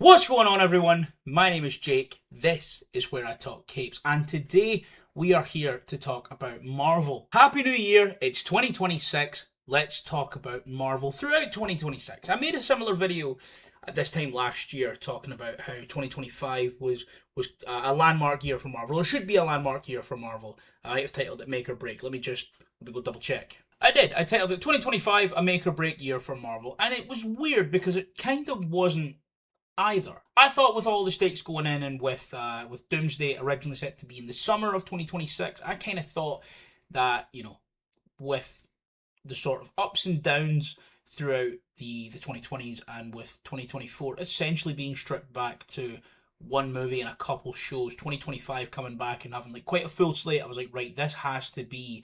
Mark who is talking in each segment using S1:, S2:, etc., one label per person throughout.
S1: What's going on, everyone? My name is Jake. This is Where I Talk Capes, and today we are here to talk about Marvel. Happy New Year, it's 2026. Let's talk about Marvel throughout 2026. I made a similar video at this time last year talking about how 2025 was a landmark year for Marvel, or should be a landmark year for Marvel. I might have titled it Make or Break. Let me go double check. I did. I titled it 2025 a make or break year for Marvel, and it was weird because it kind of wasn't either. I thought with all the stakes going in and with Doomsday originally set to be in the summer of 2026, I kind of thought that, with the sort of ups and downs throughout the 2020s and with 2024 essentially being stripped back to one movie and a couple shows, 2025 coming back and having like quite a full slate, I was like, right, this has to be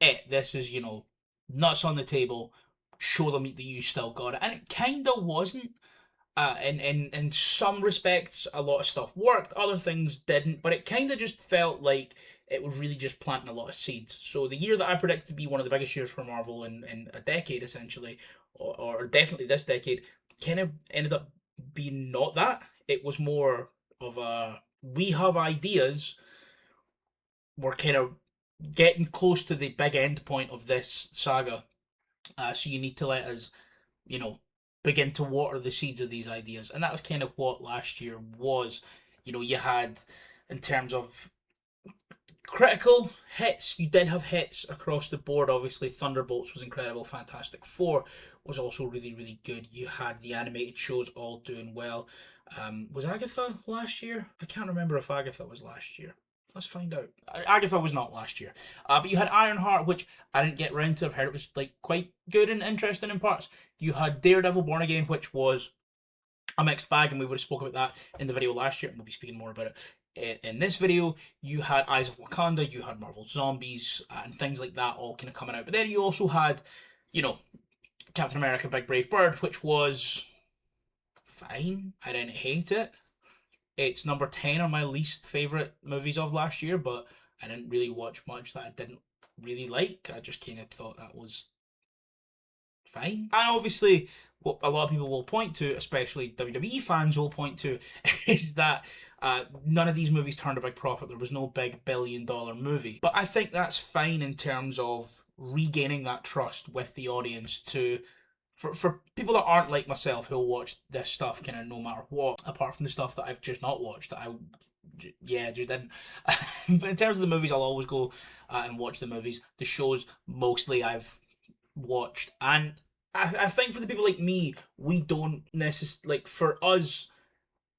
S1: it. This is, nuts on the table. Show them that you still got it. And it kind of wasn't. In some respects, a lot of stuff worked, other things didn't, but it kind of just felt like it was really just planting a lot of seeds. So the year that I predict to be one of the biggest years for Marvel in a decade, essentially, or definitely this decade, kind of ended up being not that. It was more of a, we have ideas, we're kind of getting close to the big end point of this saga, so you need to let us, begin to water the seeds of these ideas. And that was kind of what last year was. You had, in terms of critical hits, you did have hits across the board. Obviously, Thunderbolts was incredible. Fantastic Four was also really, really good. You had the animated shows all doing well. Was Agatha last year? I can't remember if Agatha was last year. Let's find out. Agatha was not last year. But you had Ironheart, which I didn't get round to. I've heard it was quite good and interesting in parts. You had Daredevil Born Again, which was a mixed bag, and we would have spoken about that in the video last year, and we'll be speaking more about it in this video. You had Eyes of Wakanda, you had Marvel Zombies, and things like that all kind of coming out. But then you also had, Captain America Big Brave Bird, which was fine. I didn't hate it. It's number 10 on my least favourite movies of last year, but I didn't really watch much that I didn't really like. I just kind of thought that was fine. And obviously, what a lot of people will point to, especially WWE fans will point to, is that none of these movies turned a big profit. There was no big billion-dollar movie. But I think that's fine in terms of regaining that trust with the audience to... For people that aren't like myself who'll watch this stuff kind of no matter what, apart from the stuff that I've just not watched, that I just didn't. But in terms of the movies, I'll always go and watch the movies. The shows, mostly I've watched. And I think for the people like me, we don't necessarily, for us,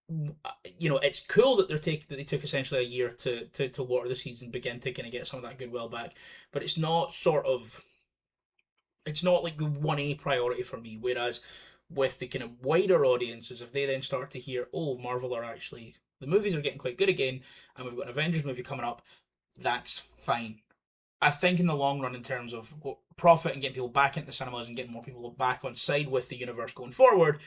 S1: it's cool that they took essentially a year to water the seeds and begin to kind of get some of that goodwill back. But it's not it's not like the 1A priority for me, whereas with the kind of wider audiences, if they then start to hear, oh, Marvel are actually, the movies are getting quite good again, and we've got an Avengers movie coming up, that's fine. I think in the long run, in terms of profit and getting people back into cinemas and getting more people back on side with the universe going forward,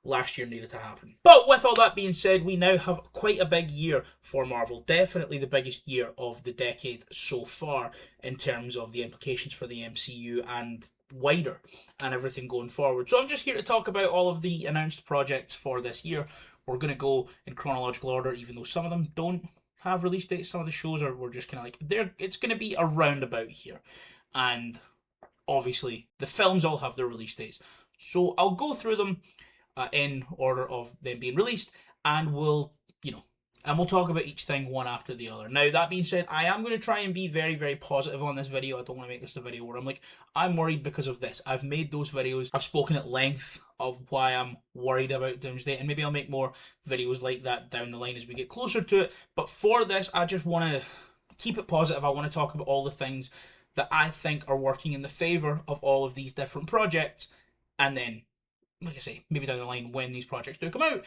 S1: last year needed to happen. But with all that being said, we now have quite a big year for Marvel. Definitely the biggest year of the decade so far in terms of the implications for the MCU and wider and everything going forward. So I'm just here to talk about all of the announced projects for this year. We're going to go in chronological order, even though some of them don't have release dates. Some of the shows we're just kind of like, it's going to be around about here. And obviously the films all have their release dates. So I'll go through them in order of them being released, and we'll talk about each thing one after the other. Now, that being said, I am going to try and be very, very positive on this video. I don't want to make this a video where I'm like, I'm worried because of this. I've made those videos. I've spoken at length of why I'm worried about Doomsday, and maybe I'll make more videos like that down the line as we get closer to it. But for this, I just want to keep it positive. I want to talk about all the things that I think are working in the favour of all of these different projects, and then, like I say, maybe down the line when these projects do come out,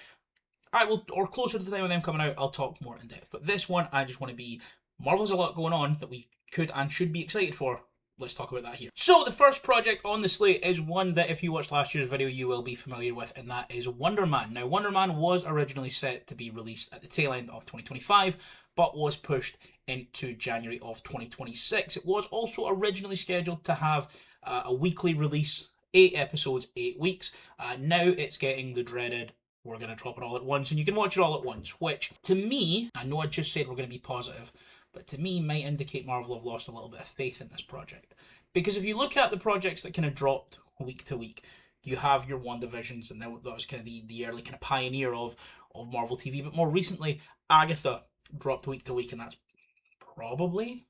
S1: or closer to the time of them coming out, I'll talk more in depth. But this one, I just want to be, Marvel's a lot going on that we could and should be excited for. Let's talk about that here. So the first project on the slate is one that if you watched last year's video, you will be familiar with, and that is Wonder Man. Now, Wonder Man was originally set to be released at the tail end of 2025, but was pushed into January of 2026. It was also originally scheduled to have a weekly release, 8 episodes, 8 weeks. Now it's getting the dreaded we're going to drop it all at once and you can watch it all at once, which to me, I know I just said we're going to be positive, but to me might indicate Marvel have lost a little bit of faith in this project. Because if you look at the projects that kind of dropped week to week, you have your WandaVisions, and that was kind of the early kind of pioneer of Marvel TV. But more recently, Agatha dropped week to week, and that's probably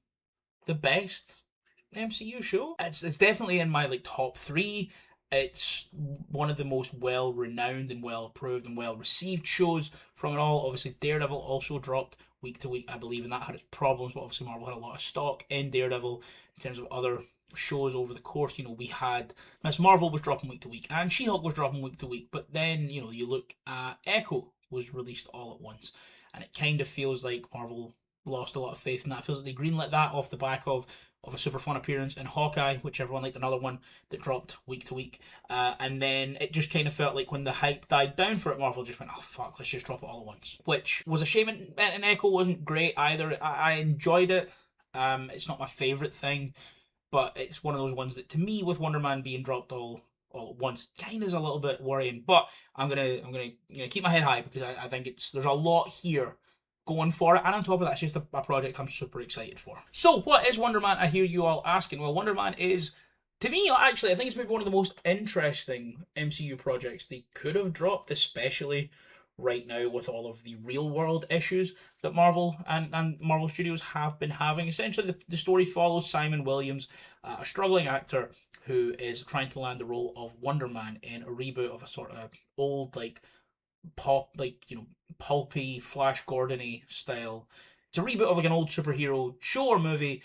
S1: the best MCU show. It's definitely in my like top 3. It's one of the most well-renowned and well-approved and well-received shows from it all. Obviously, Daredevil also dropped week to week, I believe, and that had its problems, but obviously Marvel had a lot of stock in Daredevil in terms of other shows over the course. We had Miss Marvel was dropping week to week, and She-Hulk was dropping week to week, but then, you look at Echo was released all at once, and it kind of feels like Marvel lost a lot of faith in that. It feels like they greenlit that off the back of a super fun appearance in Hawkeye, which everyone liked, another one that dropped week to week. And then it just kind of felt like when the hype died down for it, Marvel just went, oh fuck, let's just drop it all at once. Which was a shame, and Echo wasn't great either. I enjoyed it. It's not my favourite thing, but it's one of those ones that, to me, with Wonder Man being dropped all at once, kind of is a little bit worrying. But I'm gonna keep my head high, because I think there's a lot here going for it, and on top of that, it's just a project I'm super excited for. So, what is Wonder Man? I hear you all asking. Well, Wonder Man is, to me, actually, I think it's maybe one of the most interesting MCU projects they could have dropped, especially right now with all of the real world issues that Marvel and Marvel Studios have been having. Essentially, the story follows Simon Williams, a struggling actor who is trying to land the role of Wonder Man in a reboot of a sort of old, pulpy, Flash Gordon-y style. It's a reboot of an old superhero show or movie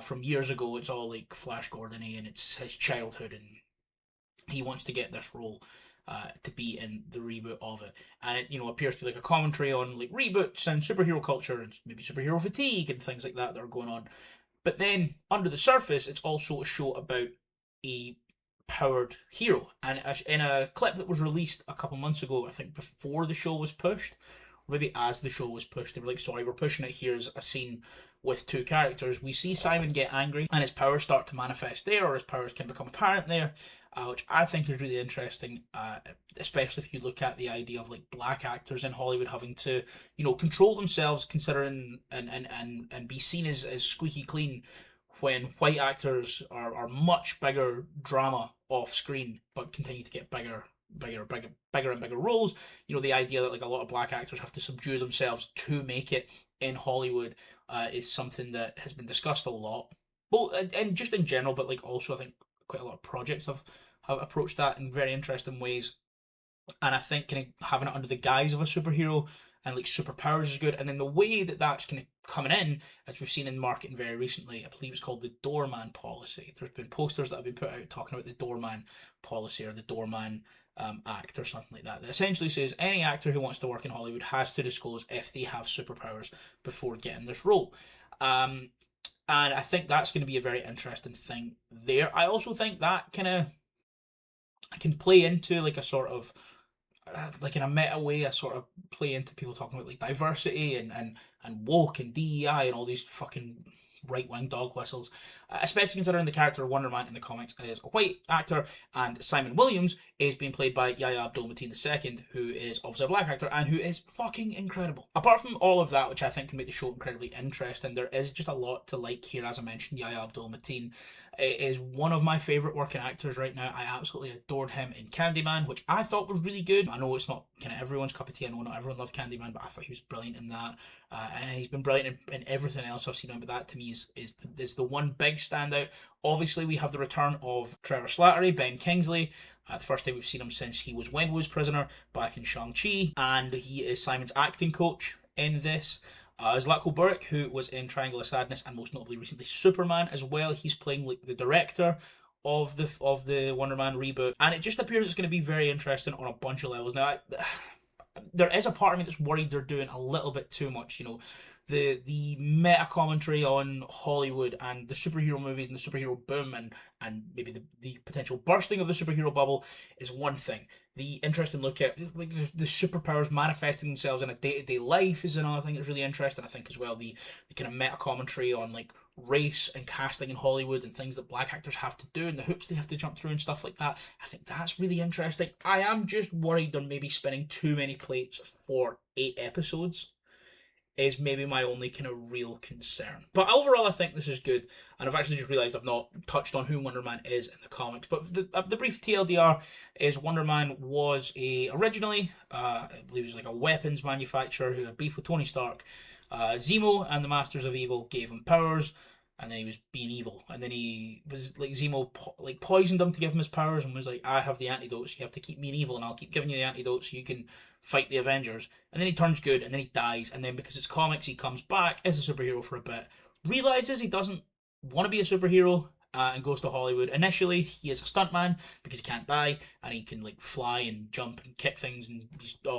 S1: from years ago. It's all like Flash Gordon-y, and it's his childhood, and he wants to get this role to be in the reboot of it. And it, appears to be like a commentary on like reboots and superhero culture and maybe superhero fatigue and things like that are going on. But then under the surface, it's also a show about a powered hero. And in a clip that was released a couple months ago, I think before the show was pushed, or maybe as the show was pushed, they were like, sorry, we're pushing it. Here's a scene with 2 characters. We see Simon get angry and his powers start to manifest there, or his powers can become apparent there, which I think is really interesting, especially if you look at the idea of like black actors in Hollywood having to, control themselves, considering and be seen as squeaky clean, when white actors are much bigger drama off screen, but continue to get bigger and bigger roles. The idea that like a lot of black actors have to subdue themselves to make it in Hollywood is something that has been discussed a lot. Well, and just in general, but like also I think quite a lot of projects have approached that in very interesting ways. And I think kind of having it under the guise of a superhero and like superpowers is good. And then the way that that's kind of coming in, as we've seen in marketing very recently, I believe it's called the Doorman policy. There's been posters that have been put out talking about the Doorman policy, or the Doorman Act, or something like that. That essentially says any actor who wants to work in Hollywood has to disclose if they have superpowers before getting this role. And I think that's going to be a very interesting thing there. I also think that kind of can play into like a sort of like in a meta way, a sort of play into people talking about like diversity and woke and DEI and all these fucking right-wing dog whistles, especially considering the character of Wonder Man in the comics is a white actor, and Simon Williams is being played by Yahya Abdul-Mateen II, who is obviously a black actor and who is fucking incredible. Apart from all of that, which I think can make the show incredibly interesting, there is just a lot to like here. As I mentioned, Yahya Abdul-Mateen is one of my favourite working actors right now. I absolutely adored him in Candyman, which I thought was really good. I know it's not kind of everyone's cup of tea. I know not everyone loves Candyman, but I thought he was brilliant in that. And he's been brilliant in everything else I've seen him, but that to me is the one big standout. Obviously, we have the return of Trevor Slattery, Ben Kingsley. The first time we've seen him since he was Wenwu's prisoner back in Shang-Chi, and he is Simon's acting coach in this. Zlatko Buric, who was in Triangle of Sadness and most notably recently Superman as well. He's playing like the director of the Wonder Man reboot, and it just appears it's going to be very interesting on a bunch of levels. Now, there is a part of me that's worried they're doing a little bit too much. The meta commentary on Hollywood and the superhero movies and the superhero boom and maybe the potential bursting of the superhero bubble is one thing. The interesting look at like the superpowers manifesting themselves in a day-to-day life is another thing that's really interesting. I think as well the kind of meta commentary on like race and casting in Hollywood and things that black actors have to do and the hoops they have to jump through and stuff like that. I think that's really interesting. I am just worried they're maybe spinning too many plates for 8 episodes. Is maybe my only kind of real concern. But overall, I think this is good. And I've actually just realised I've not touched on who Wonder Man is in the comics. But the brief TLDR is Wonder Man was originally, I believe he was like a weapons manufacturer who had beef with Tony Stark. Zemo and the Masters of Evil gave him powers, and then he was being evil. And then he was like, Zemo poisoned him to give him his powers and was like, I have the antidotes, you have to keep being evil and I'll keep giving you the antidotes so you can fight the Avengers. And then he turns good and then he dies, and then because it's comics he comes back as a superhero for a bit, realises he doesn't want to be a superhero, and goes to Hollywood. Initially he is a stuntman because he can't die and he can like fly and jump and kick things and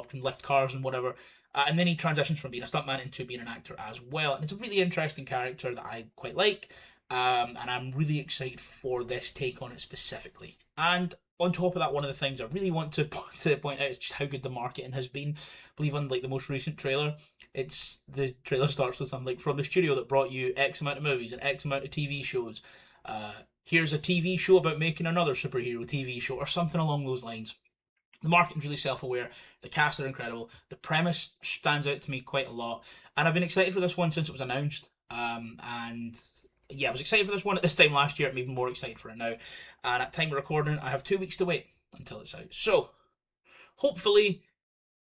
S1: can lift cars and whatever. And then he transitions from being a stuntman into being an actor as well. And it's a really interesting character that I quite like. And I'm really excited for this take on it specifically. And on top of that, one of the things I really want to point out is just how good the marketing has been. I believe on like the most recent trailer, the trailer starts with something like, from the studio that brought you X amount of movies and X amount of TV shows. Here's a TV show about making another superhero TV show, or something along those lines. The marketing's really self-aware, the cast are incredible, the premise stands out to me quite a lot, and I've been excited for this one since it was announced, and yeah, I was excited for this one at this time last year. I'm even more excited for it now, and at time of recording, I have 2 weeks to wait until it's out. So, hopefully,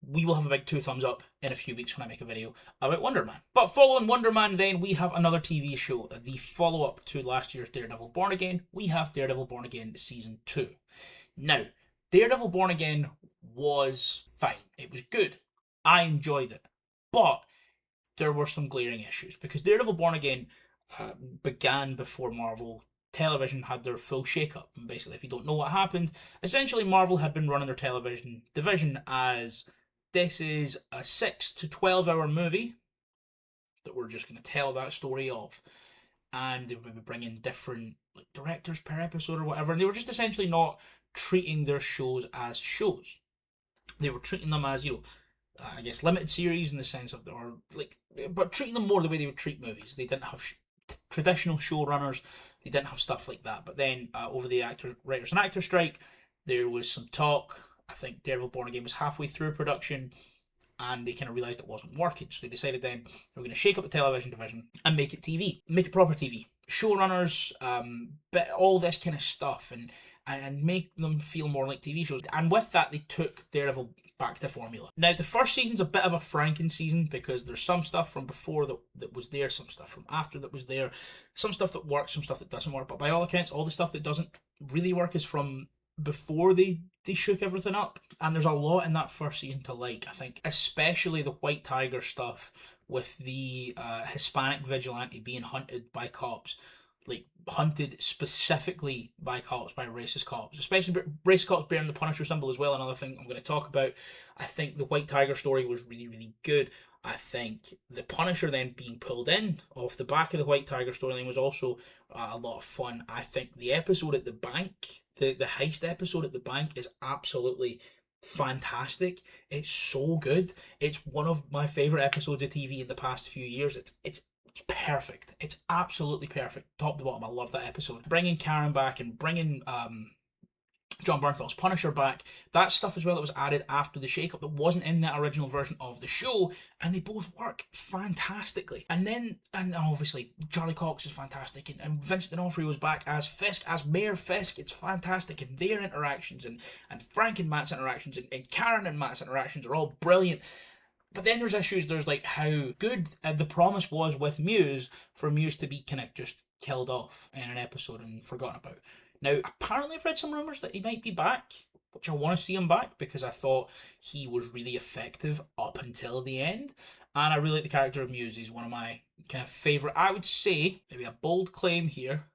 S1: we will have a big 2 thumbs up in a few weeks when I make a video about Wonder Man. But following Wonder Man, then, we have another TV show, the follow-up to last year's Daredevil Born Again. We have Daredevil Born Again Season 2. Now, Daredevil Born Again was fine. It was good. I enjoyed it. But there were some glaring issues, because Daredevil Born Again began before Marvel Television had their full shake-up. And basically, if you don't know what happened, essentially Marvel had been running their television division as, this is a 6 to 12 hour movie that we're just going to tell that story of. And they would be bringing different like directors per episode or whatever. And they were just essentially not treating their shows as shows. They were treating them as, I guess, limited series in the sense of, but treating them more the way they would treat movies. They didn't have traditional showrunners. They didn't have stuff like that. But then over the writers and actors strike, there was some talk. I think Daredevil Born Again was halfway through production, and they kind of realised it wasn't working. So they decided then they were going to shake up the television division and make it TV, make it proper TV. Showrunners, but all this kind of stuff, and make them feel more like TV shows. And with that, they took Daredevil back to formula. Now, the first season's a bit of a Franken season, because there's some stuff from before that was there, some stuff from after that was there, some stuff that works, some stuff that doesn't work. But by all accounts, all the stuff that doesn't really work is from before they shook everything up. And there's a lot in that first season to like, I think. Especially the White Tiger stuff with the Hispanic vigilante being hunted by cops. Like, hunted specifically by cops, by racist cops, especially racist cops bearing the Punisher symbol as well. Another thing I'm going to talk about. I think the White Tiger story was really, really good. I think the Punisher then being pulled in off the back of the White Tiger storyline was also a lot of fun. I think the episode at the bank, the heist episode at the bank, is absolutely fantastic. It's so good. It's one of my favourite episodes of TV in the past few years. It's perfect. It's absolutely perfect, top to bottom. I love that episode. Bringing Karen back and bringing John Bernthal's Punisher back, that stuff as well that was added after the shake-up that wasn't in that original version of the show, and they both work fantastically. And obviously Charlie Cox is fantastic, and Vincent D'Onofrio was back as Fisk, as Mayor Fisk. It's fantastic, and their interactions, and Frank and Matt's interactions, and Karen and Matt's interactions are all brilliant. But then there's issues. There's like how good the promise was with Muse, for Muse to be kind of just killed off in an episode and forgotten about. Now, apparently I've read some rumours that he might be back, which I want to see him back, because I thought he was really effective up until the end. And I really like the character of Muse. He's one of my kind of favourite, I would say, maybe a bold claim here,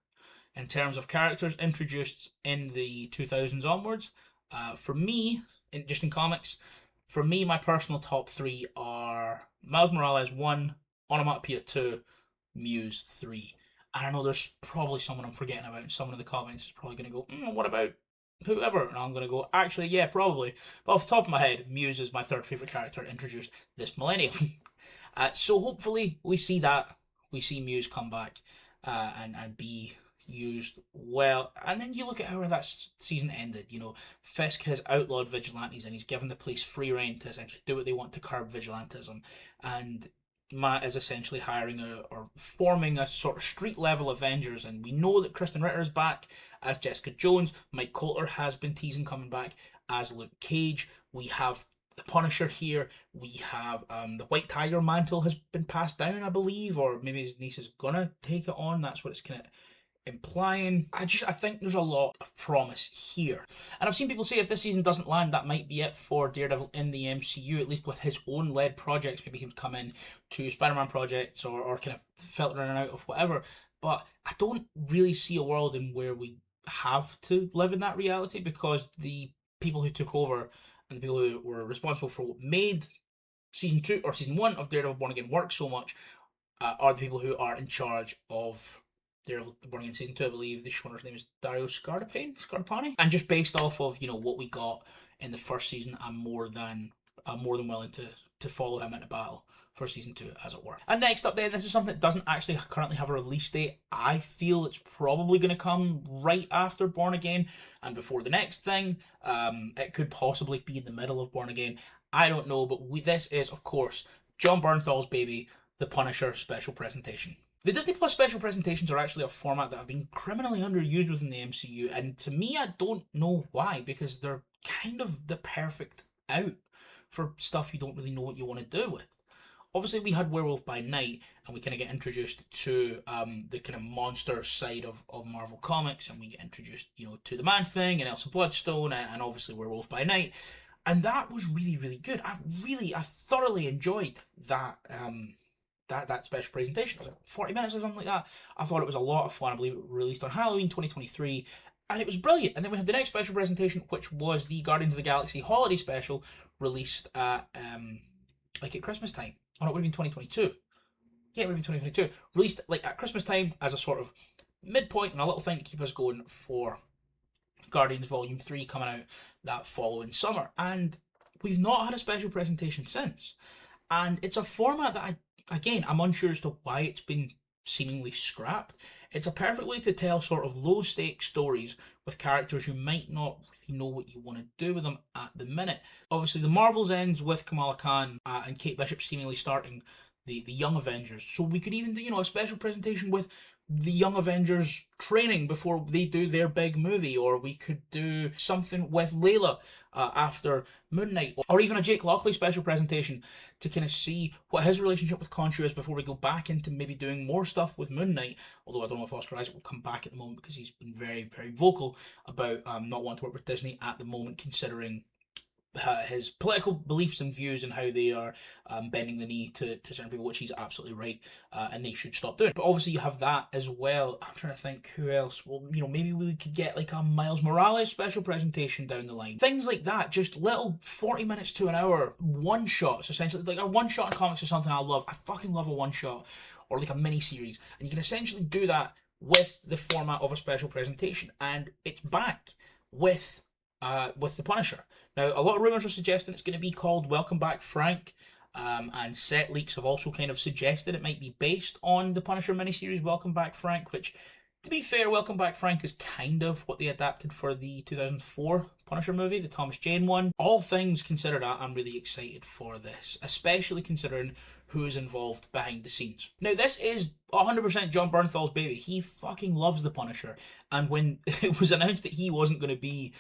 S1: in terms of characters introduced in the 2000s onwards. For me, just in comics, for me, my personal top 3 are Miles Morales 1, Onomatopoeia 2, Muse 3. And I know there's probably someone I'm forgetting about, and someone in the comments is probably going to go, what about whoever? And I'm going to go, actually, yeah, probably. But off the top of my head, Muse is my 3rd favourite character introduced this millennium. So hopefully we see that. We see Muse come back. and be used well. And then you look at how that season ended. You know, Fisk has outlawed vigilantes and he's given the police free rein to essentially do what they want to curb vigilantism. And Matt is essentially hiring or forming a sort of street level Avengers, and we know that Kristen Ritter is back as Jessica Jones. Mike Colter has been teasing coming back as Luke Cage. We have the Punisher here. We have the White Tiger mantle has been passed down, I believe, or maybe his niece is gonna take it on. That's what it's kind of implying. I think there's a lot of promise here. And I've seen people say if this season doesn't land, that might be it for Daredevil in the MCU, at least with his own led projects. Maybe he would come in to Spider-Man projects or kind of filtering out of whatever. But I don't really see a world in where we have to live in that reality, because the people who took over and the people who were responsible for what made season 2 or season 1 of Daredevil Born Again work so much are the people who are in charge of Daredevil Born Again season 2. I believe the showrunner's name is Dario Scardapani. And just based off of, you know, what we got in the first season, I'm more than willing to follow him into battle for season 2, as it were. And next up then, this is something that doesn't actually currently have a release date. I feel it's probably going to come right after Born Again and before the next thing. It could possibly be in the middle of Born Again. I don't know, but this is, of course, Jon Bernthal's baby, The Punisher special presentation. The Disney Plus special presentations are actually a format that have been criminally underused within the MCU, and to me, I don't know why, because they're kind of the perfect out for stuff you don't really know what you want to do with. Obviously, we had Werewolf by Night, and we kind of get introduced to the kind of monster side of Marvel Comics, and we get introduced, you know, to the Man-Thing and Elsa Bloodstone, and obviously Werewolf by Night, and that was really, really good. I thoroughly enjoyed that. That special presentation. It was like 40 minutes or something like that. I thought it was a lot of fun. I believe it released on Halloween 2023, and it was brilliant. And then we had the next special presentation, which was the Guardians of the Galaxy holiday special, released at like at Christmas time. Oh, no, it would have been 2022. Yeah, it would have been 2022. Released like at Christmas time as a sort of midpoint and a little thing to keep us going for Guardians Volume 3 coming out that following summer. And we've not had a special presentation since. And it's a format that I'm unsure as to why it's been seemingly scrapped. It's a perfect way to tell sort of low stakes stories with characters who might not really know what you want to do with them at the minute. Obviously, the Marvels ends with Kamala Khan and Kate Bishop seemingly starting the Young Avengers. So we could even do, you know, a special presentation with the Young Avengers training before they do their big movie, or we could do something with Layla after Moon Knight, or even a Jake Lockley special presentation to kind of see what his relationship with Khonshu is before we go back into maybe doing more stuff with Moon Knight, although I don't know if Oscar Isaac will come back at the moment because he's been very, very vocal about not wanting to work with Disney at the moment, considering his political beliefs and views and how they are bending the knee to certain people, which he's absolutely right, and they should stop doing. But obviously you have that as well. I'm trying to think who else. Well, you know, maybe we could get like a Miles Morales special presentation down the line. Things like that, just little 40 minutes to an hour one-shots, essentially. Like a one-shot in comics is something I love. I fucking love a one-shot, or like a mini-series. And you can essentially do that with the format of a special presentation. And it's back with the Punisher. Now, a lot of rumours are suggesting it's going to be called Welcome Back Frank, and set leaks have also kind of suggested it might be based on the Punisher miniseries Welcome Back Frank, which, to be fair, Welcome Back Frank is kind of what they adapted for the 2004 Punisher movie, the Thomas Jane one. All things considered, I'm really excited for this, especially considering who is involved behind the scenes. Now, this is 100% Jon Bernthal's baby. He fucking loves the Punisher, and when it was announced that he wasn't going to be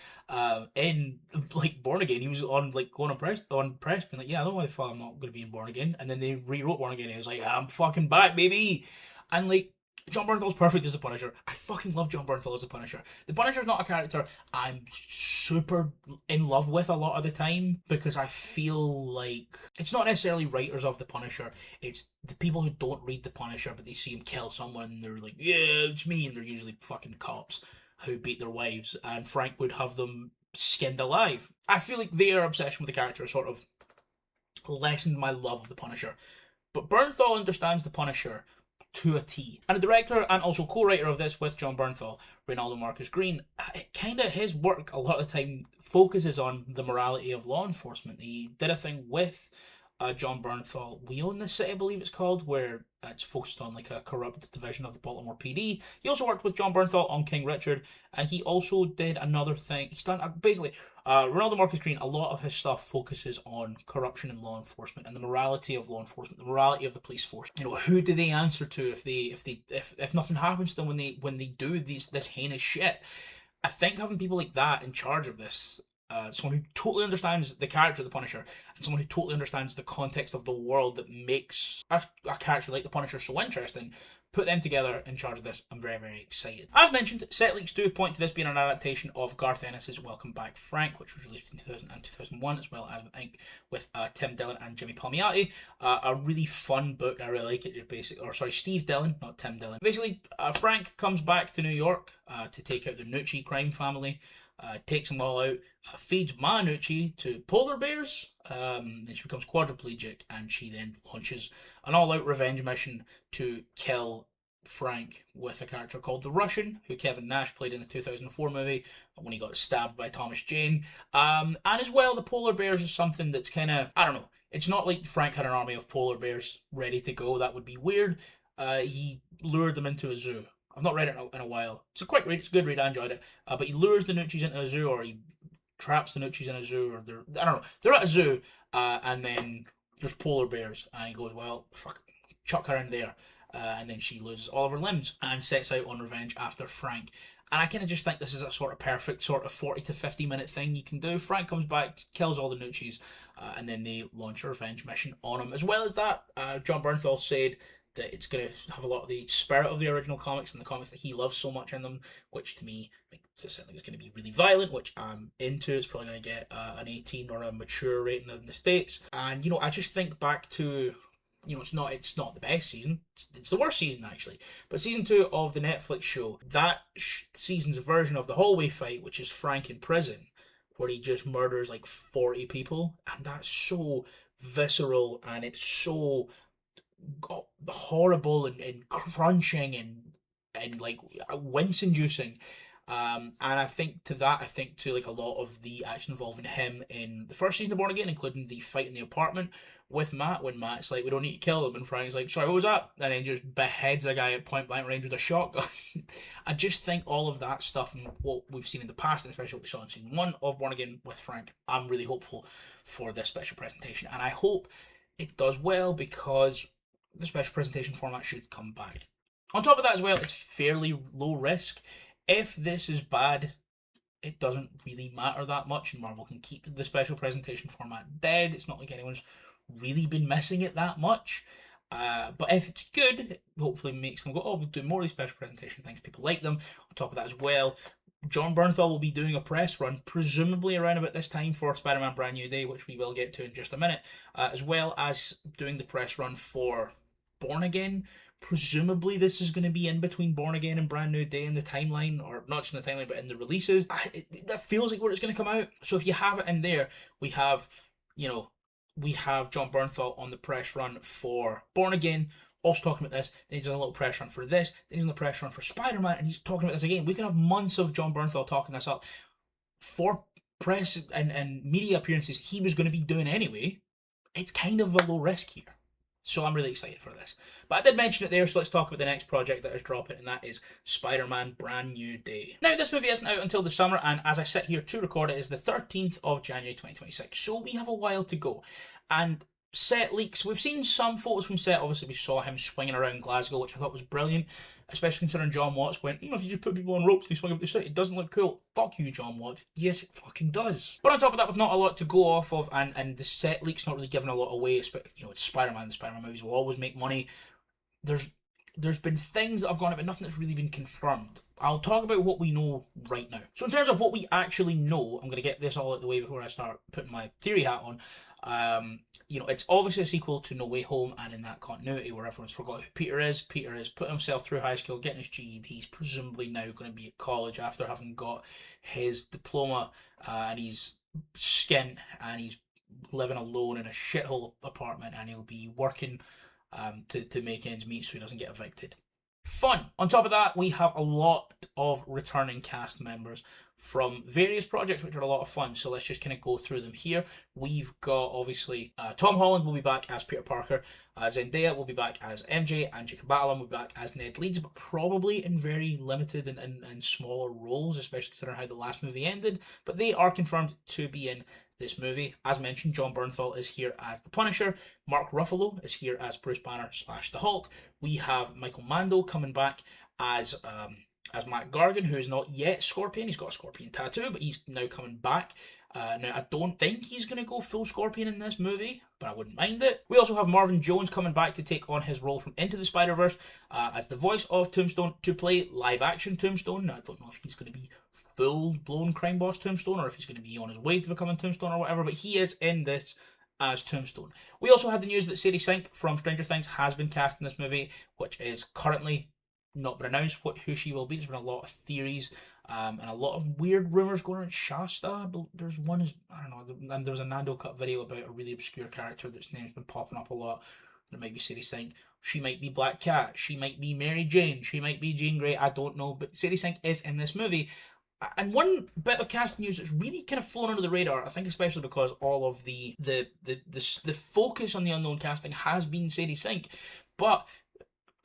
S1: in like Born Again, he was on like going on press being like, yeah, I don't know why the fuck I'm not going to be in Born Again. And then they rewrote Born Again, and he was like, I'm fucking back, baby. And like, Jon Bernthal's perfect as the Punisher. I fucking love Jon Bernthal as the Punisher. The Punisher's not a character I'm super in love with a lot of the time, because I feel like it's not necessarily writers of the Punisher, it's the people who don't read the Punisher but they see him kill someone and they're like, yeah, it's me, and they're usually fucking cops who beat their wives, and Frank would have them skinned alive. I feel like their obsession with the character sort of lessened my love of the Punisher. But Bernthal understands the Punisher to a T. And the director and also co-writer of this with Jon Bernthal, Reynaldo Marcus Green, kind of his work a lot of the time focuses on the morality of law enforcement. He did a thing with Jon Bernthal, We Own This City, I believe it's called, where it's focused on like a corrupt division of the Baltimore PD. He also worked with Jon Bernthal on King Richard, and he also did another thing. He's done basically Ronaldo Marcus Green. A lot of his stuff focuses on corruption in law enforcement and the morality of law enforcement, the morality of the police force. You know, who do they answer to if nothing happens to them when they do this heinous shit? I think having people like that in charge of this, someone who totally understands the character of the Punisher, and someone who totally understands the context of the world that makes a character like the Punisher so interesting, put them together in charge of this. I'm very, very excited. As mentioned, set leaks do point to this being an adaptation of Garth Ennis's Welcome Back, Frank, which was released in 2000 and 2001, as well as, I think, with Tim Dillon and Jimmy Palmiotti. A really fun book. I really like it. Just Steve Dillon, not Tim Dillon. Basically, Frank comes back to New York to take out the Nucci crime family. Takes them all out, feeds Ma Nucci to polar bears, then she becomes quadriplegic, and she then launches an all-out revenge mission to kill Frank with a character called the Russian, who Kevin Nash played in the 2004 movie when he got stabbed by Thomas Jane. And as well, the polar bears is something that's kind of, I don't know, it's not like Frank had an army of polar bears ready to go. That would be weird. He lured them into a zoo. I've not read it in a while. It's a quick read. It's a good read. I enjoyed it. But he lures the Nucci's into a zoo, or he traps the Nucci's in a zoo, or I don't know. They're at a zoo, and then there's polar bears, and he goes, well, fuck, chuck her in there. And then she loses all of her limbs and sets out on revenge after Frank. And I kind of just think this is a sort of perfect sort of 40 to 50 minute thing you can do. Frank comes back, kills all the Nucci's, and then they launch a revenge mission on him. As well as that, Jon Bernthal said that it's going to have a lot of the spirit of the original comics and the comics that he loves so much in them, which to me, I think something is going to be really violent, which I'm into. It's probably going to get an 18 or a mature rating in the States. And, you know, I just think back to, you know, it's not the best season. It's the worst season, actually. But season 2 of the Netflix show, that season's version of the hallway fight, which is Frank in prison, where he just murders like 40 people. And that's so visceral, and it's so horrible and crunching and like wince inducing. And I think to like a lot of the action involving him in the first season of Born Again, including the fight in the apartment with Matt, when Matt's like, we don't need to kill him, and Frank's like, sorry, what was that? And then just beheads a guy at point blank range with a shotgun. I just think all of that stuff and what we've seen in the past, and especially what we saw in season 1 of Born Again with Frank, I'm really hopeful for this special presentation, and I hope it does well, because the special presentation format should come back. On top of that as well, it's fairly low risk. If this is bad, it doesn't really matter that much, and Marvel can keep the special presentation format dead. It's not like anyone's really been missing it that much. But if it's good, it hopefully makes them go, oh, we'll do more of these special presentation things. People like them. On top of that as well, Jon Bernthal will be doing a press run, presumably around about this time, for Spider-Man Brand New Day, which we will get to in just a minute, as well as doing the press run for Born Again. Presumably this is going to be in between Born Again and Brand New Day in the timeline, or not just in the timeline, but in the releases. That feels like where it's going to come out. So if you have it in there, we have Jon Bernthal on the press run for Born Again, also talking about this. Then he's on a little press run for this. Then he's on the press run for Spider-Man, and he's talking about this again. We can have months of Jon Bernthal talking this up for press and media appearances he was going to be doing anyway. It's kind of a low risk here. So I'm really excited for this. But I did mention it there, so let's talk about the next project that is dropping, and that is Spider-Man Brand New Day. Now, this movie isn't out until the summer, and as I sit here to record it, is the 13th of January 2026. So we have a while to go. And set leaks, we've seen some photos from set. Obviously, we saw him swinging around Glasgow, which I thought was brilliant, especially considering John Watts went, if you just put people on ropes and they swing up the city, it doesn't look cool. Fuck you, John Watts. Yes, it fucking does. But on top of that, with not a lot to go off of, and the set leaks not really giving a lot away, it's Spider-Man. The Spider-Man movies will always make money. There's been things that have gone out, but nothing that's really been confirmed. I'll talk about what we know right now. So in terms of what we actually know, I'm going to get this all out of the way before I start putting my theory hat on. It's obviously a sequel to No Way Home, and in that continuity where everyone's forgot who Peter is putting himself through high school, getting his GED. He's presumably now going to be at college after having got his diploma, and he's skint, and he's living alone in a shithole apartment, and he'll be working to make ends meet so he doesn't get evicted. Fun. On top of that, we have a lot of returning cast members from various projects, which are a lot of fun. So let's just kind of go through them here. We've got, obviously, Tom Holland will be back as Peter Parker, Zendaya will be back as MJ, and Jacob Batalon will be back as Ned Leeds, but probably in very limited and smaller roles, especially considering how the last movie ended. But they are confirmed to be in this movie. As mentioned, Jon Bernthal is here as the Punisher. Mark Ruffalo is here as Bruce Banner / the Hulk. We have Michael Mando coming back as Matt Gargan, who is not yet Scorpion. He's got a Scorpion tattoo, but he's now coming back. Now, I don't think he's going to go full Scorpion in this movie, but I wouldn't mind it. We also have Marvin Jones coming back to take on his role from Into the Spider-Verse as the voice of Tombstone to play live-action Tombstone. Now, I don't know if he's going to be full-blown crime boss Tombstone or if he's going to be on his way to becoming Tombstone or whatever, but he is in this as Tombstone. We also had the news that Sadie Sink from Stranger Things has been cast in this movie, which is currently not been announced who she will be. There's been a lot of theories and a lot of weird rumours going around Shasta. There's one, I don't know, and there was a Nando Cut video about a really obscure character that's name's been popping up a lot. There might be Sadie Sink. She might be Black Cat. She might be Mary Jane. She might be Jean Grey. I don't know. But Sadie Sink is in this movie. And one bit of casting news that's really kind of flown under the radar, I think especially because all of the focus on the unknown casting has been Sadie Sink, but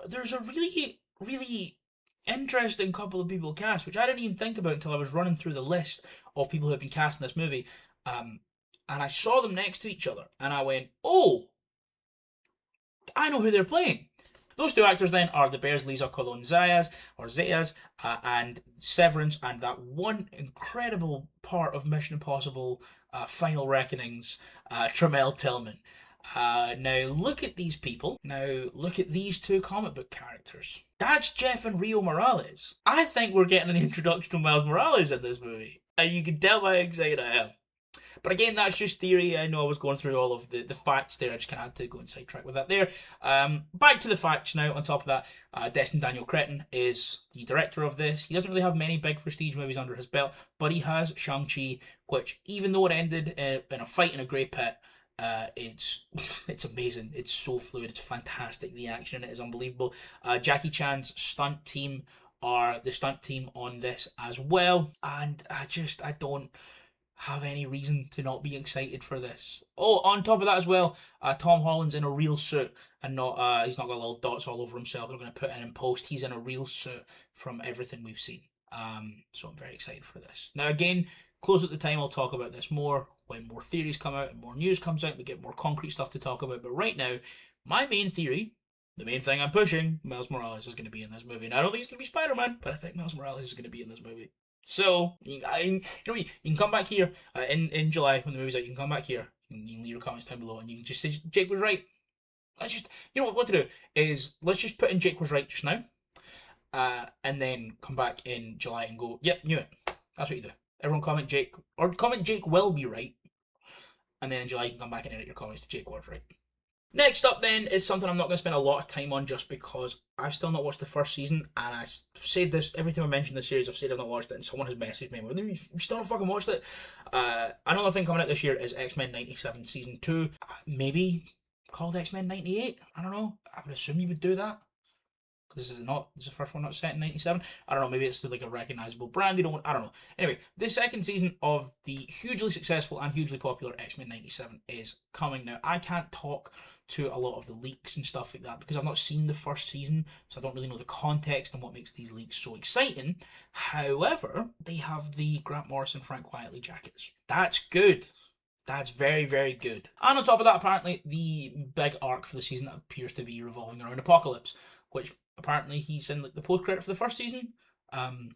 S1: there's a really interesting couple of people cast, which I didn't even think about until I was running through the list of people who have been cast in this movie, and I saw them next to each other, and I went, oh, I know who they're playing. Those two actors then are the Bears' Lisa Colon Zayas, and Severance, and that one incredible part of Mission Impossible Final Reckonings, Tramell Tillman. Now look at these people. Now look at these two comic book characters. That's Jeff and Rio Morales. I think we're getting an introduction to Miles Morales in this movie, and you can tell how excited I am. But again, that's just theory. I know I was going through all of the facts there. I just kind of had to go and sidetrack with that there. Back to the facts now. On top of that, Destin Daniel Cretton is the director of this. He doesn't really have many big prestige movies under his belt, but he has Shang-Chi, which, even though it ended in a fight in a grey pit, it's amazing. It's so fluid. It's fantastic. The action in it is unbelievable. Jackie Chan's stunt team are the stunt team on this as well, and I don't have any reason to not be excited for this. Oh, on top of that as well, Tom Holland's in a real suit and not he's not got little dots all over himself. They're going to put in post. He's in a real suit from everything we've seen. So I'm very excited for this. Now again, close at the time, I'll talk about this more when more theories come out and more news comes out. We get more concrete stuff to talk about. But right now, my main theory, the main thing I'm pushing, Miles Morales is going to be in this movie. And I don't think he's going to be Spider-Man, but I think Miles Morales is going to be in this movie. So, you can come back here in July when the movie's out. You can come back here. You can leave your comments down below and you can just say Jake was right. What to do is let's just put in Jake was right just now, and then come back in July and go, yep, knew it. That's what you do. Everyone comment Jake, or comment Jake will be right, and then in July you can come back and edit your comments to Jake was right. Next up then is something I'm not going to spend a lot of time on just because I've still not watched the first season, and I've said this every time I mention the series. I've said I've not watched it, and someone has messaged me, you still not fucking watched it? Another thing coming out this year is X-Men 97 Season 2, maybe called X-Men 98, I don't know. I would assume you would do that, because this is the first one not set in 97. I don't know, maybe it's like a recognisable brand, I don't know. Anyway, the second season of the hugely successful and hugely popular X-Men 97 is coming now. I can't talk to a lot of the leaks and stuff like that because I've not seen the first season, so I don't really know the context and what makes these leaks so exciting. However, they have the Grant Morrison Frank Quietly jackets. That's good. That's very, very good. And on top of that, apparently, the big arc for the season appears to be revolving around Apocalypse, which apparently he's in the post-credit for the first season,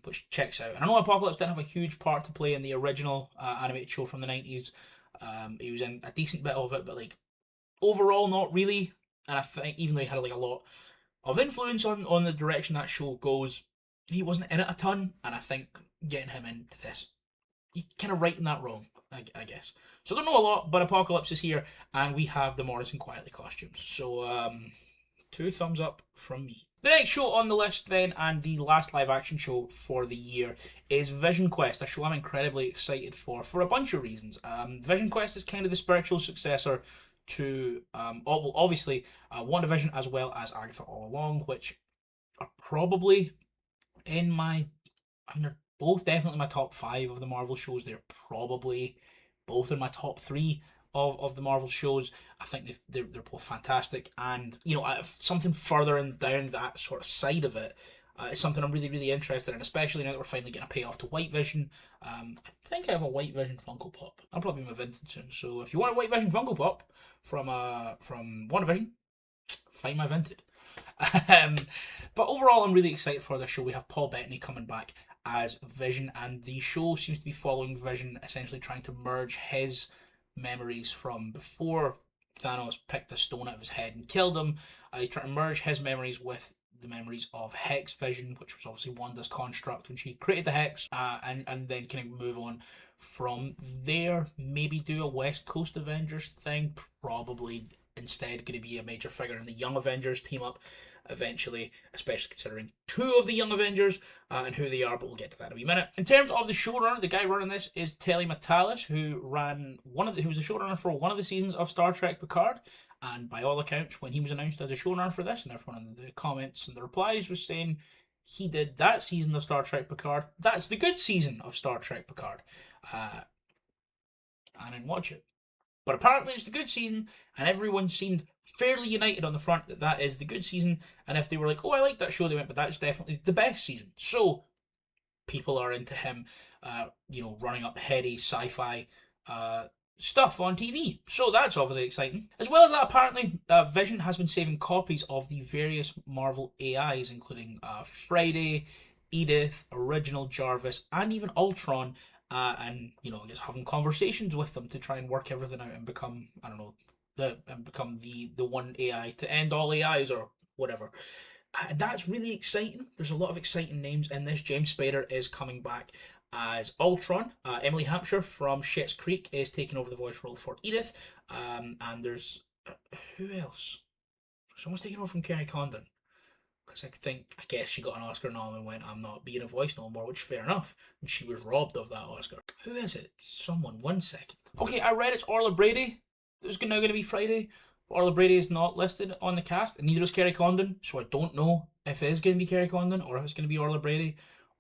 S1: which checks out. And I know Apocalypse didn't have a huge part to play in the original animated show from the 90s. He was in a decent bit of it, but overall not really. And I think even though he had a lot of influence on the direction that show goes, he wasn't in it a ton. And I think getting him into this, he's kind of righting that wrong, I guess. So I don't know a lot, but Apocalypse is here, and we have the Morrison Quietly costumes. So 2 thumbs up from me. The next show on the list then, and the last live action show for the year, is Vision Quest, a show I'm incredibly excited for a bunch of reasons. Vision Quest is kind of the spiritual successor to, obviously, WandaVision as well as Agatha All Along, which are probably in my, I mean, they're both definitely my top 5 of the Marvel shows. They're probably both in my top 3 of the Marvel shows. I think they're both fantastic, and something further in down that sort of side of it is something I'm really, really interested in, especially now that we're finally getting a payoff to White Vision. I think I have a White Vision Funko Pop. I'll probably move into soon. So if you want a White Vision Funko Pop from WandaVision, find my Vinted. But overall, I'm really excited for this show. We have Paul Bettany coming back as Vision, and the show seems to be following Vision, essentially trying to merge his memories from before Thanos picked a stone out of his head and killed him. He's trying to merge his memories with the memories of Hex Vision, which was obviously Wanda's construct when she created the Hex, and then kind of move on from there. Maybe do a West Coast Avengers thing, probably instead going to be a major figure in the Young Avengers team up eventually, especially considering 2 of the Young Avengers and who they are, but we'll get to that in a wee minute. In terms of the showrunner, the guy running this is Telly Matalas, who was the showrunner for one of the seasons of Star Trek Picard, and by all accounts, when he was announced as a showrunner for this, and everyone in the comments and the replies was saying he did that season of Star Trek Picard, that's the good season of Star Trek Picard. I didn't watch it. But apparently it's the good season, and everyone seemed fairly united on the front that is the good season, and if they were like, oh, I like that show, they went, but that's definitely the best season. So, people are into him, running up heady sci-fi stuff on TV. So that's obviously exciting. As well as that, apparently, Vision has been saving copies of the various Marvel AIs, including Friday, Edith, Original Jarvis, and even Ultron, and just having conversations with them to try and work everything out and become, the one AI to end all AIs or whatever. That's really exciting. There's a lot of exciting names in this. James Spader is coming back as Ultron. Emily Hampshire from Schitt's Creek is taking over the voice role for Edith. And there's who else? Someone's taking over from Kerry Condon. Because I guess she got an Oscar nom and went, I'm not being a voice no more, which is fair enough. And she was robbed of that Oscar. Who is it? Someone, 1 second. Okay, I read it's Orla Brady. It's now going to be Friday. Orla Brady is not listed on the cast, and neither is Kerry Condon, so I don't know if it is going to be Kerry Condon, or if it's going to be Orla Brady,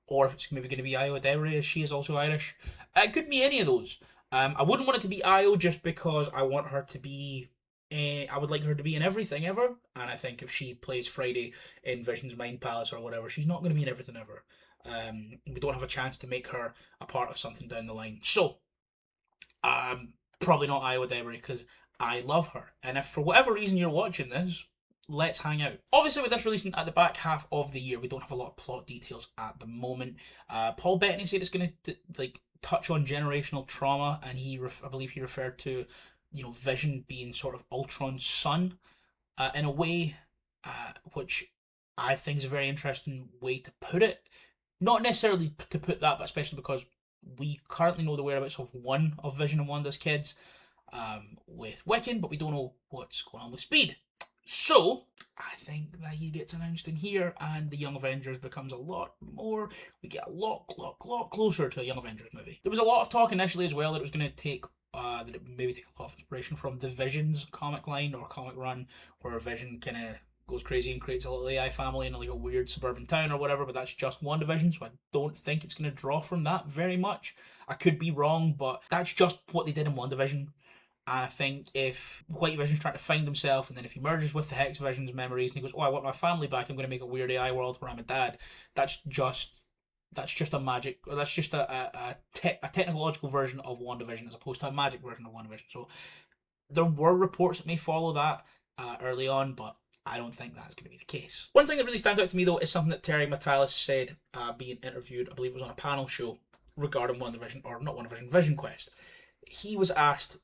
S1: or if it's maybe going to be Io Debray, as she is also Irish. It could be any of those. I wouldn't want it to be Io just because I want her to be... I would like her to be in everything ever, and I think if she plays Friday in Vision's Mind Palace or whatever, she's not going to be in everything ever. We don't have a chance to make her a part of something down the line. So, probably not Io Debray, because I love her. And if for whatever reason you're watching this, let's hang out. Obviously, with this releasing at the back half of the year, we don't have a lot of plot details at the moment. Paul Bettany said it's going to touch on generational trauma, and I believe he referred to Vision being sort of Ultron's son in a way, which I think is a very interesting way to put it. Not necessarily to put that, but especially because we currently know the whereabouts of one of Vision and Wanda's kids with Wiccan, but we don't know what's going on with Speed. So, I think that he gets announced in here, and the Young Avengers becomes a lot more... We get a lot closer to a Young Avengers movie. There was a lot of talk initially as well that it was going to take... that it maybe take a lot of inspiration from the Vision's comic line or comic run, where Vision kind of goes crazy and creates a little AI family in like a weird suburban town or whatever, but that's just WandaVision, so I don't think it's going to draw from that very much. I could be wrong, but that's just what they did in WandaVision. And I think if White Vision's trying to find himself, and then if he merges with the Hex Vision's memories and he goes, oh, I want my family back, I'm going to make a weird AI world where I'm a dad, that's just a magic, or that's just a technological version of WandaVision as opposed to a magic version of WandaVision. So there were reports that may follow that early on, but I don't think that's going to be the case. One thing that really stands out to me, though, is something that Terry Matalas said being interviewed, I believe it was on a panel show regarding WandaVision, or not WandaVision, Vision Quest. He was asked,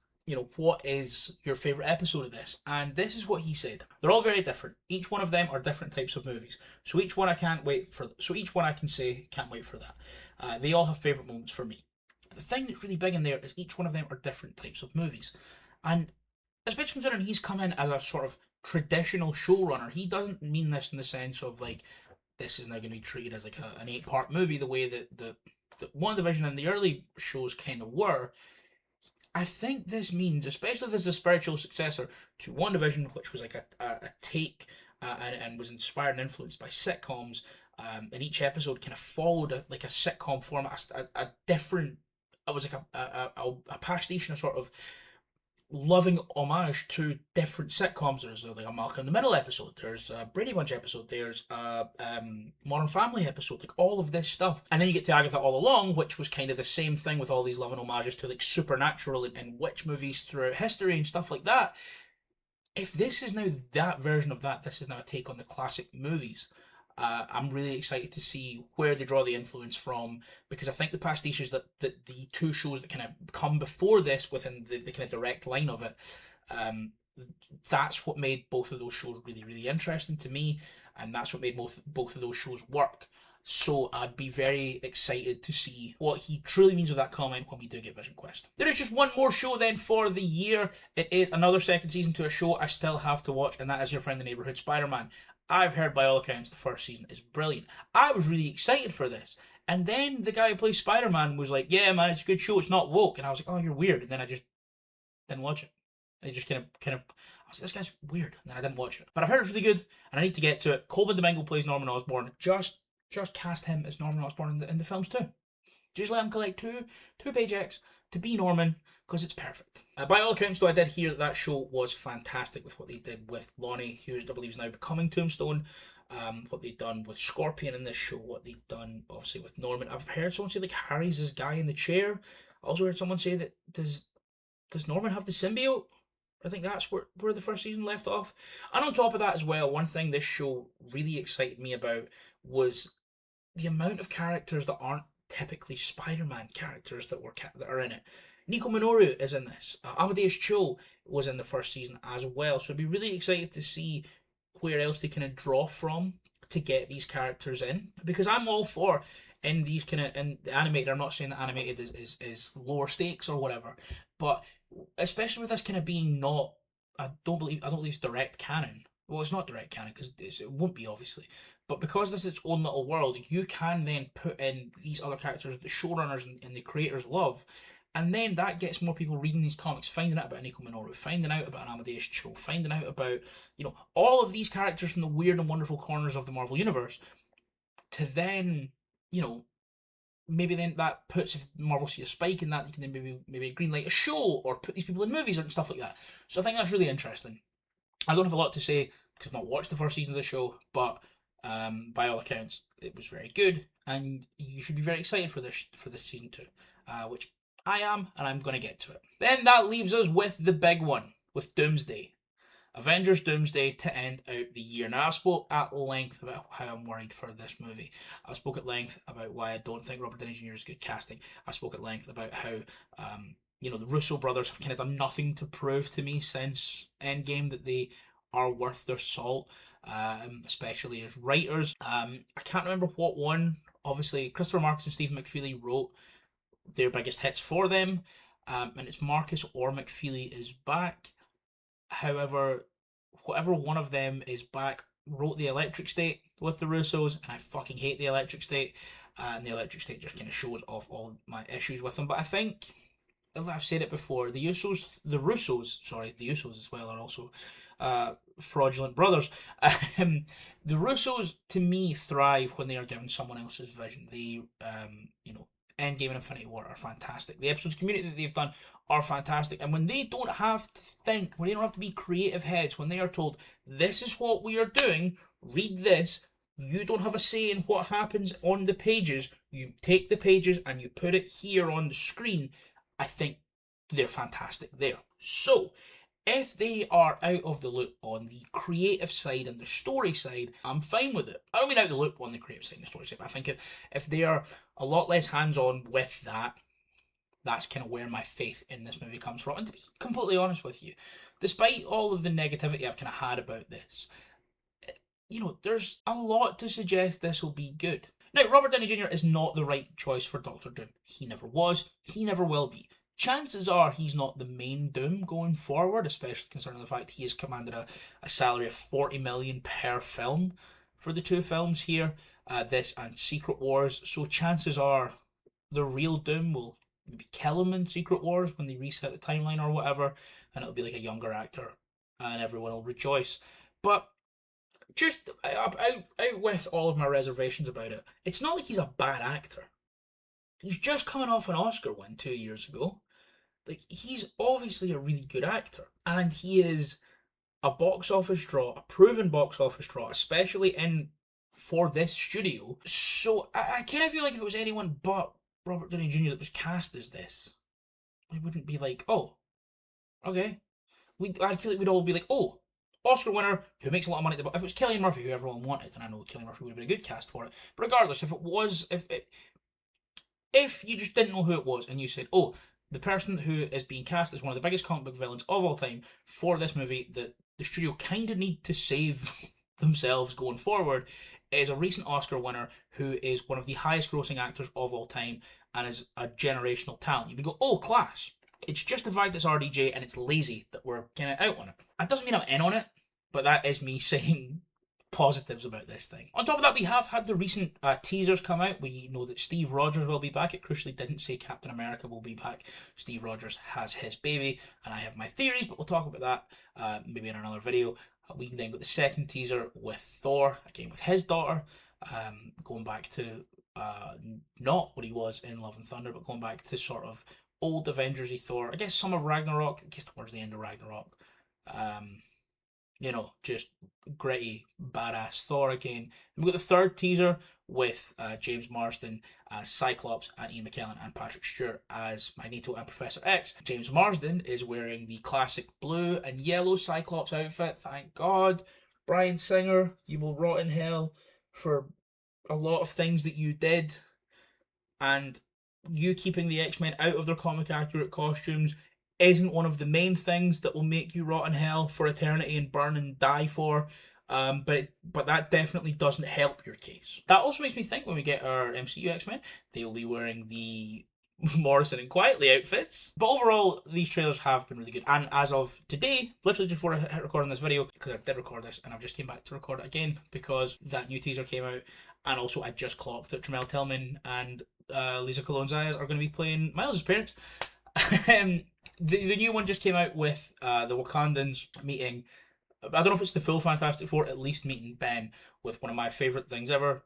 S1: what is your favourite episode of this? And this is what he said. They're all very different. Each one of them are different types of movies. So each one I can say, can't wait for that. They all have favourite moments for me. But the thing that's really big in there is each one of them are different types of movies. And especially considering he's come in as a sort of traditional showrunner, he doesn't mean this in the sense of like, this is now going to be treated as like an 8-part movie the way that the WandaVision and the early shows kind of were. I think this means, especially if this is a spiritual successor to WandaVision, which was like a take and was inspired and influenced by sitcoms. And each episode kind of followed like a sitcom format, a different. It was like a pastiche and a sort of loving homage to different sitcoms. There's like a Malcolm in the Middle episode, there's a Brady Bunch episode, there's a Modern Family episode, like all of this stuff. And then you get to Agatha All Along, which was kind of the same thing with all these loving homages to like supernatural and witch movies throughout history and stuff like that. If this is now that version of that, this is now a take on the classic movies. I'm really excited to see where they draw the influence from, because I think the pastiches that the two shows that kind of come before this within the kind of direct line of it, that's what made both of those shows really, really interesting to me, and that's what made both of those shows work. So I'd be very excited to see what he truly means with that comment when we do get Vision Quest. There is just one more show then for the year. It is another second season to a show I still have to watch, and that is Your Friend the Neighborhood Spider-Man. I've heard by all accounts the first season is brilliant. I was really excited for this. And then the guy who plays Spider-Man was like, yeah, man, it's a good show. It's not woke. And I was like, oh, you're weird. And then I just didn't watch it. I just kind of, I was like, this guy's weird. And then I didn't watch it. But I've heard it's really good, and I need to get to it. Colman Domingo plays Norman Osborn. Just cast him as Norman Osborn in the films too. Just let him collect two paychecks to be Norman, because it's perfect. By all accounts, though, I did hear that show was fantastic with what they did with Lonnie, who I believe is now becoming Tombstone. What they've done with Scorpion in this show, what they've done obviously with Norman. I've heard someone say like Harry's this guy in the chair. I also heard someone say that does Norman have the symbiote? I think that's where the first season left off. And on top of that as well, one thing this show really excited me about was the amount of characters that aren't typically Spider-Man characters that are in it. Nico Minoru is in this. Amadeus Cho was in the first season as well. So I'd be really excited to see where else they kind of draw from to get these characters in. Because I'm all for in these kind of in the animated. I'm not saying that animated is lower stakes or whatever, but especially with this kind of being not. I don't believe it's direct canon. Well, it's not direct canon because it won't be, obviously. But because this is its own little world, you can then put in these other characters that the showrunners and the creators love. And then that gets more people reading these comics, finding out about Nico Minoru, finding out about an Amadeus Cho, finding out about, all of these characters from the weird and wonderful corners of the Marvel Universe. To then, maybe then that puts, if Marvel see a spike in that, you can then maybe greenlight a show or put these people in movies and stuff like that. So I think that's really interesting. I don't have a lot to say because I've not watched the first season of the show, but by all accounts, it was very good, and you should be very excited for this season 2, which I am, and I'm going to get to it. Then that leaves us with the big one, with Doomsday. Avengers Doomsday to end out the year. Now, I've spoke at length about how I'm worried for this movie. I spoke at length about why I don't think Robert Downey Jr. is good casting. I spoke at length about how, the Russo brothers have kind of done nothing to prove to me since Endgame that they are worth their salt, especially as writers. I can't remember what one. Obviously, Christopher Marcus and Stephen McFeely wrote their biggest hits for them, and it's Marcus or McFeely is back. However, whatever one of them is back wrote The Electric State with the Russos, and I fucking hate The Electric State, and The Electric State just kind of shows off all my issues with them. But I think, as I've said it before, the Russos as well are also fraudulent brothers. The Russos, to me, thrive when they are given someone else's vision. They, Endgame and Infinity War are fantastic. The episodes of Community that they've done are fantastic. And when they don't have to think, when they don't have to be creative heads, when they are told, this is what we are doing, read this, you don't have a say in what happens on the pages, you take the pages and you put it here on the screen, I think they're fantastic there. So, if they are out of the loop on the creative side and the story side, I'm fine with it. I don't mean out of the loop on the creative side and the story side, but I think if they are a lot less hands-on with that, that's kind of where my faith in this movie comes from. And to be completely honest with you, despite all of the negativity I've kind of had about this, there's a lot to suggest this will be good. Now, Robert Downey Jr. is not the right choice for Doctor Doom. He never was. He never will be. Chances are he's not the main Doom going forward, especially considering the fact he has commanded a salary of $40 million per film for the two films here, this and Secret Wars. So chances are the real Doom will maybe kill him in Secret Wars when they reset the timeline or whatever, and it'll be like a younger actor, and everyone will rejoice. But just out with all of my reservations about it, it's not like he's a bad actor. He's just coming off an Oscar win 2 years ago. Like, he's obviously a really good actor, and he is a box office draw, a proven box office draw, especially for this studio. So I kind of feel like if it was anyone but Robert Downey Jr. that was cast as this, we wouldn't be like, oh, okay. I feel like we'd all be like, oh, Oscar winner who makes a lot of money. If it was Cillian Murphy, who everyone wanted, and I know Cillian Murphy would have been a good cast for it. But regardless, if you just didn't know who it was and you said, oh, the person who is being cast as one of the biggest comic book villains of all time for this movie that the studio kind of need to save themselves going forward, is a recent Oscar winner who is one of the highest grossing actors of all time and is a generational talent, you'd go, oh, class. It's just the fact that it's RDJ and it's lazy that we're kind of out on it. That doesn't mean I'm in on it, but that is me saying positives about this thing. On top of that, we have had the recent teasers come out. We know that Steve Rogers will be back. It crucially didn't say Captain America will be back. Steve Rogers has his baby, and I have my theories, but we'll talk about that maybe in another video. We then got the second teaser with Thor, again with his daughter, going back to not what he was in Love and Thunder, but going back to sort of old Avengers-y Thor. I guess some of Ragnarok, I guess towards the end of Ragnarok. Just gritty, badass Thor again. And we got the third teaser with James Marsden as Cyclops, and Ian McKellen and Patrick Stewart as Magneto and Professor X. James Marsden is wearing the classic blue and yellow Cyclops outfit, thank God. Bryan Singer, you will rot in hell for a lot of things that you did, and you keeping the X-Men out of their comic accurate costumes isn't one of the main things that will make you rot in hell for eternity and burn and die for. But that definitely doesn't help your case. That also makes me think when we get our MCU X-Men, they'll be wearing the Morrison and Quietly outfits. But overall, these trailers have been really good. And as of today, literally just before I hit recording this video, because I did record this and I've just came back to record it again because that new teaser came out, and also I just clocked that Tramel Tillman and Lisa Colon-Zayas are going to be playing Miles' parents. The new one just came out with the Wakandans meeting. I don't know if it's the full Fantastic Four, at least meeting Ben with one of my favourite things ever.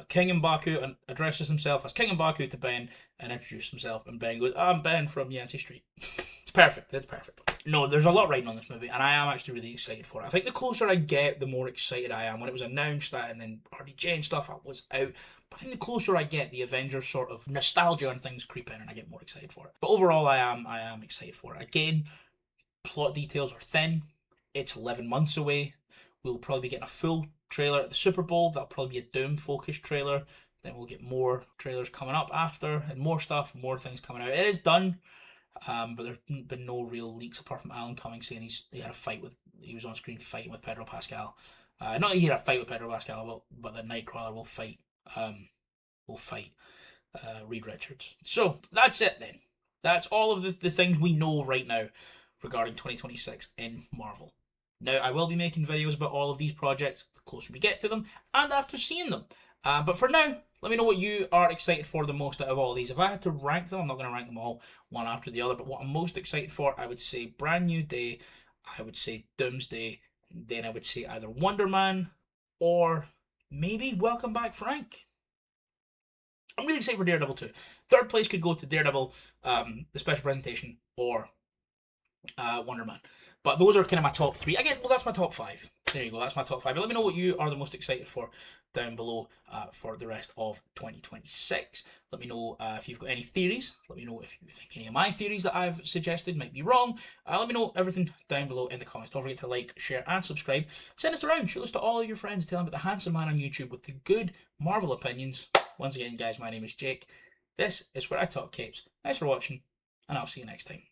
S1: King M'Baku addresses himself as King M'Baku to Ben and introduces himself, and Ben goes, I'm Ben from Yancey Street. It's perfect. It's perfect. No, there's a lot riding on this movie, and I am actually really excited for it. I think the closer I get, the more excited I am. When it was announced that, and then RDJ and stuff, I was out. But I think the closer I get, the Avengers sort of nostalgia and things creep in, and I get more excited for it. But overall, I am excited for it. Again, plot details are thin. It's 11 months away. We'll probably be getting a full trailer at the Super Bowl. That'll probably be a Doom-focused trailer. Then we'll get more trailers coming up after, and more stuff, more things coming out. It is done, but there's been no real leaks apart from Alan Cumming saying he was on screen fighting with Pedro Pascal. Not that he had a fight with Pedro Pascal, but the Nightcrawler will fight. Reed Richards. So that's it then. That's all of the things we know right now regarding 2026 in Marvel. Now, I will be making videos about all of these projects the closer we get to them and after seeing them. But for now, let me know what you are excited for the most out of all of these. If I had to rank them, I'm not going to rank them all one after the other, but what I'm most excited for, I would say Brand New Day, I would say Doomsday, then I would say either Wonder Man or maybe Welcome Back Frank. I'm really excited for Daredevil 2. Third place could go to Daredevil, the special presentation, or Wonder Man. But those are kind of my top three. Again, well, that's my top five. There you go, that's my top five. But let me know what you are the most excited for down below for the rest of 2026. Let me know if you've got any theories. Let me know if you think any of my theories that I've suggested might be wrong. Let me know everything down below in the comments. Don't forget to like, share, and subscribe. Send us around. Show this to all of your friends. Tell them about the handsome man on YouTube with the good Marvel opinions. Once again, guys, my name is Jake. This is Where I Talk Capes. Thanks for watching, and I'll see you next time.